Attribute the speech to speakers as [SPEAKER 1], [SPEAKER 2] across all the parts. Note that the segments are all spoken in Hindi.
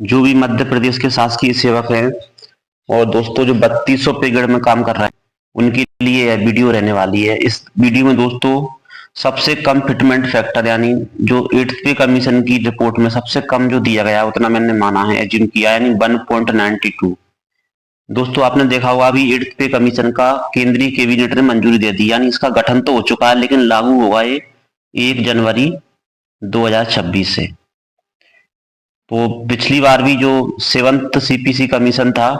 [SPEAKER 1] जो भी मध्य प्रदेश के शासकीय सेवक हैं और दोस्तों जो 3200 पे ग्रेड में काम कर रहे हैं, उनके लिए यह वीडियो रहने वाली है। इस वीडियो में दोस्तों सबसे कम फिटमेंट फैक्टर यानी जो 8th पे कमीशन की रिपोर्ट में सबसे कम जो दिया गया उतना मैंने माना है, एज्यूम किया, यानी 1.92। दोस्तों आपने देखा होगा अभी 8th पे कमीशन का केंद्रीय कैबिनेट ने मंजूरी दे दी, यानी इसका गठन तो हो चुका है लेकिन लागू होगा ये 1 जनवरी 2026 से। तो पिछली बार भी जो 7th सीपीसी कमीशन था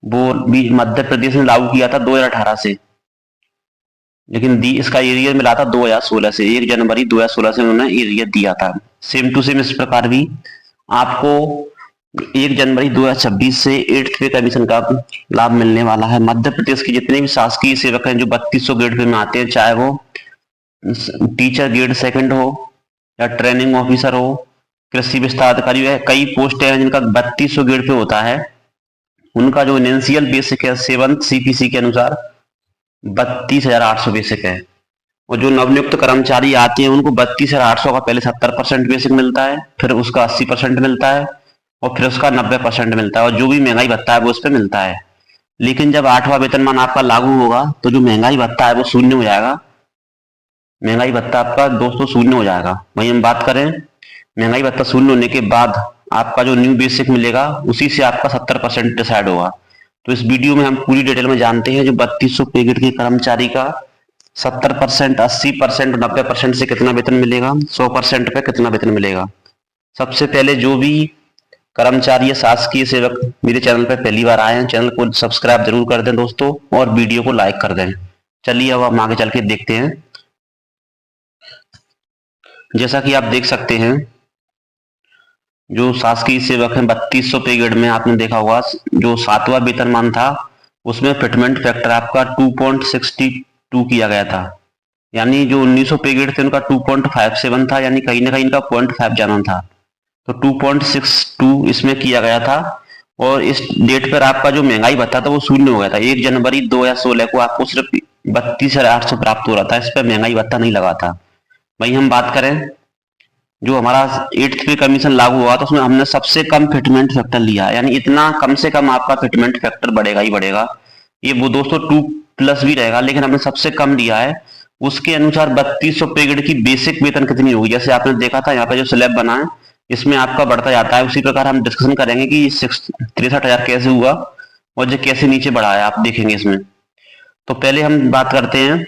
[SPEAKER 1] वो भी मध्य प्रदेश ने लागू किया था 2018 से, लेकिन दी इसका एरिया मिला था 2016 से। 1 जनवरी 2016 से उन्होंने एरिया दिया था। सेम टू सेम इस प्रकार भी आपको 1 जनवरी 2026 से 8th पे कमीशन का लाभ मिलने वाला है। मध्य प्रदेश के जितने भी शासकीय सेवक हैं जो 3200 ग्रेड पे में आते हैं, चाहे वो टीचर ग्रेड सेकंड हो या ट्रेनिंग ऑफिसर हो, कृषि विस्तार अधिकारी है, कई पोस्ट हैं जिनका 3200 ग्रेड पे होता है, उनका जो इनिशियल बेसिक है 7th सीपीसी के अनुसार 32,800 बेसिक है। और जो नवनियुक्त कर्मचारी आते हैं उनको 32,800 का पहले 70% बेसिक मिलता है, फिर उसका 80% मिलता है और फिर उसका 90% मिलता है, और जो भी महंगाई भत्ता है वो उस पर मिलता है। लेकिन जब 8वां वेतनमान आपका लागू होगा तो जो महंगाई भत्ता है वो शून्य हो जाएगा। महंगाई भत्ता आपका दोस्तों शून्य हो जाएगा। वहीं हम बात करें महंगाई भत्ता शून्य होने के बाद आपका जो न्यू बेसिक मिलेगा उसी से आपका 70% डिसाइड होगा। तो इस वीडियो में हम पूरी डिटेल में जानते हैं जो 3200 पे ग्रेड के कर्मचारी का 70%, 80%, 90% से कितना वेतन मिलेगा, 100% पे कितना वेतन मिलेगा। सबसे पहले जो भी कर्मचारी या शासकीय सेवक मेरे चैनल पर पहली बार आए हैं, चैनल को सब्सक्राइब जरूर कर दें दोस्तों, और वीडियो को लाइक कर दें। चलिए अब हम आगे चल के देखते हैं। जैसा कि आप देख सकते हैं जो शासकीय सेवक हैं 3200 पे ग्रेड में, आपने देखा होगा जो 7वां वेतनमान था उसमें फिटमेंट फैक्टर आपका 2.62 किया गया था, यानी जो 1900 पे ग्रेड थे उनका 2.57 था, यानी कहीं ना कहीं इनका 0.5 जाना था। तो 2.62 इसमें किया गया था। और इस डेट पर आपका जो महंगाई भत्ता था वो शून्य हो गया था। 1 जनवरी 2016 को आपको सिर्फ 32,800 प्राप्त हो रहा था, इस पर महंगाई भत्ता नहीं लगा था। वहीं हम बात करें जो हमारा 8th पे कमीशन लागू हुआ तो उसमें हमने सबसे कम फिटमेंट फैक्टर लिया, यानी इतना कम से कम आपका फिटमेंट फैक्टर बढ़ेगा ही बढ़ेगा। ये वो दोस्तों 2+ भी रहेगा, लेकिन हमने सबसे कम लिया है। उसके अनुसार 3200 पे ग्रेड की बेसिक वेतन कितनी होगी, जैसे आपने देखा था यहाँ पे जो स्लैब बना है इसमें आपका बढ़ता जाता है, उसी प्रकार हम डिस्कशन करेंगे कि 63,000 कैसे हुआ और जो कैसे नीचे बढ़ा है, आप देखेंगे इसमें। तो पहले हम बात करते हैं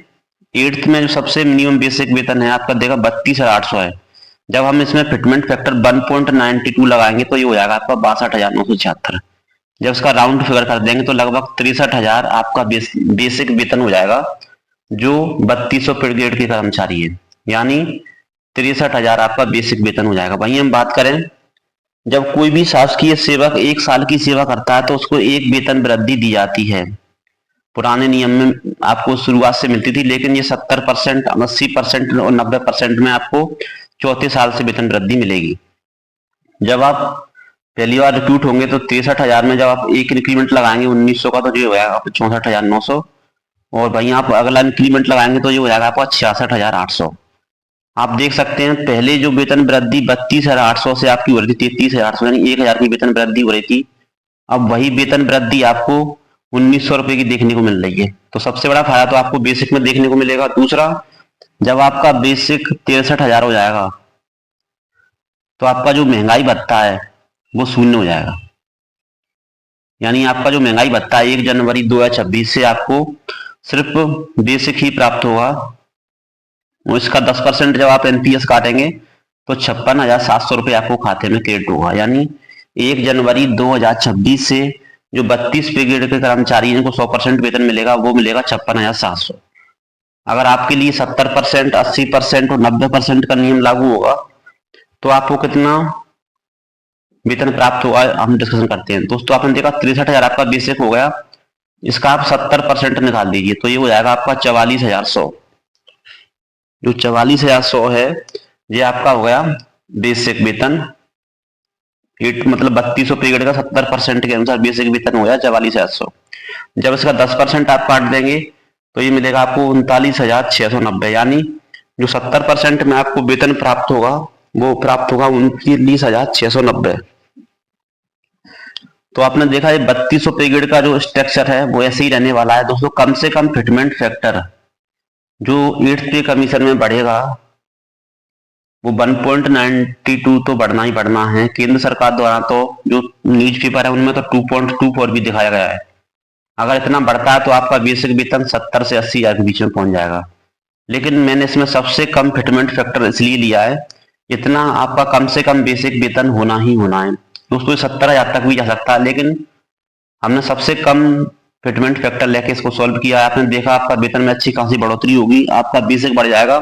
[SPEAKER 1] 8th में जो सबसे मिनिमम बेसिक वेतन है आपका देखा 32,800 है। जब हम इसमें फिटमेंट फैक्टर 1.92 लगाएंगे तो ये हो जाएगा आपका 62,976। जब इसका राउंड फिगर कर देंगे तो लगभग 63,000 आपका बेसिक वेतन हो जाएगा जो 3200 पे ग्रेड के कर्मचारी है, यानी 63,000 आपका बेसिक वेतन हो जाएगा। वहीं हम बात करें जब कोई भी शासकीय सेवक 1 साल की सेवा करता है तो उसको एक वेतन वृद्धि दी जाती है। पुराने नियम में आपको शुरुआत से मिलती थी, लेकिन ये 70%, 80% और 90% में आपको चौथे साल से वेतन वृद्धि मिलेगी। जब आप पहली बार रिक्रूट होंगे तो 63,000 में जब आप एक इंक्रीमेंट लगाएंगे 1900 का तो ये हो जाएगा आपको 64,900, और वहीं आप अगला इंक्रीमेंट लगाएंगे तो ये हो जाएगा आपका 66,800। आप देख सकते हैं पहले जो वेतन वृद्धि 32,800 से आपकी हो रही थी 33,800, यानी 1,000 की वेतन वृद्धि हो रही थी। अब वही वेतन वृद्धि आपको 1900 रुपए की देखने को मिल रही है। तो सबसे बड़ा फायदा तो आपको बेसिक में देखने को मिलेगा। दूसरा, जब आपका बेसिक 63,000 हो जाएगा तो आपका जो महंगाई भत्ता है वो शून्य हो जाएगा, यानी आपका जो महंगाई भत्ता है 1 जनवरी 2026 से आपको सिर्फ बेसिक ही प्राप्त होगा। और इसका 10% जब आप एनपीएस काटेंगे तो 56,700 रुपये आपको खाते में क्रेडिट होगा, यानी 1 जनवरी 2026 से जो 32 पे ग्रेड के कर्मचारी जिनको 100% वेतन मिलेगा वो मिलेगा 56,700। अगर आपके लिए 70%, 80% और 90% का नियम लागू होगा तो आपको कितना वेतन प्राप्त होगा हम डिस्कशन करते हैं। दोस्तों आपने देखा 63,000 आपका बेसिक हो गया, इसका आप 70% निकाल दीजिए तो ये हो जाएगा आपका 44,100। जो 44,100 है ये आपका हो गया बेसिक वेतन। मतलब 3200 पे ग्रेड का 70% के अनुसार बेसिक वेतन हो गया 44,100। जब इसका 10% आप काट देंगे तो ये मिलेगा आपको 39,690, यानी जो 70% में आपको वेतन प्राप्त होगा वो प्राप्त होगा 39,690। तो आपने देखा ये 3200 पे ग्रेड का जो स्ट्रक्चर है वो ऐसे ही रहने वाला है दोस्तों। कम से कम फिटमेंट फैक्टर जो 8th पे कमीशन में बढ़ेगा वो 1.92 तो बढ़ना ही बढ़ना है। केंद्र सरकार द्वारा तो जो न्यूज पेपर है उनमें तो 2.24 भी दिखाया गया है। अगर इतना बढ़ता है तो आपका बेसिक वेतन 70 से 80 हजार के बीच में पहुंच जाएगा। लेकिन मैंने इसमें सबसे कम फिटमेंट फैक्टर इसलिए लिया है, इतना आपका कम से कम बेसिक वेतन होना ही होना है दोस्तों। 70 हजार तक भी जा सकता है, लेकिन हमने सबसे कम फिटमेंट फैक्टर लेके इसको सॉल्व किया है। आपने देखा आपका वेतन में अच्छी खासी बढ़ोतरी होगी, आपका बेसिक बढ़ जाएगा,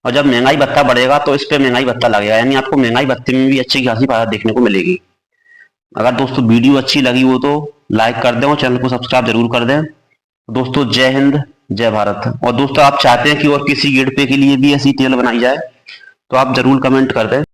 [SPEAKER 1] और जब महंगाई भत्ता बढ़ेगा तो इस पे महंगाई भत्ता लगेगा, यानी आपको महंगाई भत्ते में भी अच्छी खासी राहत देखने को मिलेगी। अगर दोस्तों वीडियो अच्छी लगी हो तो लाइक कर दें और चैनल को सब्सक्राइब जरूर कर दें। दोस्तों जय हिंद जय भारत। और दोस्तों आप चाहते हैं कि और किसी गेट पे के लिए भी ऐसी टेल बनाई जाए तो आप जरूर कमेंट कर दें।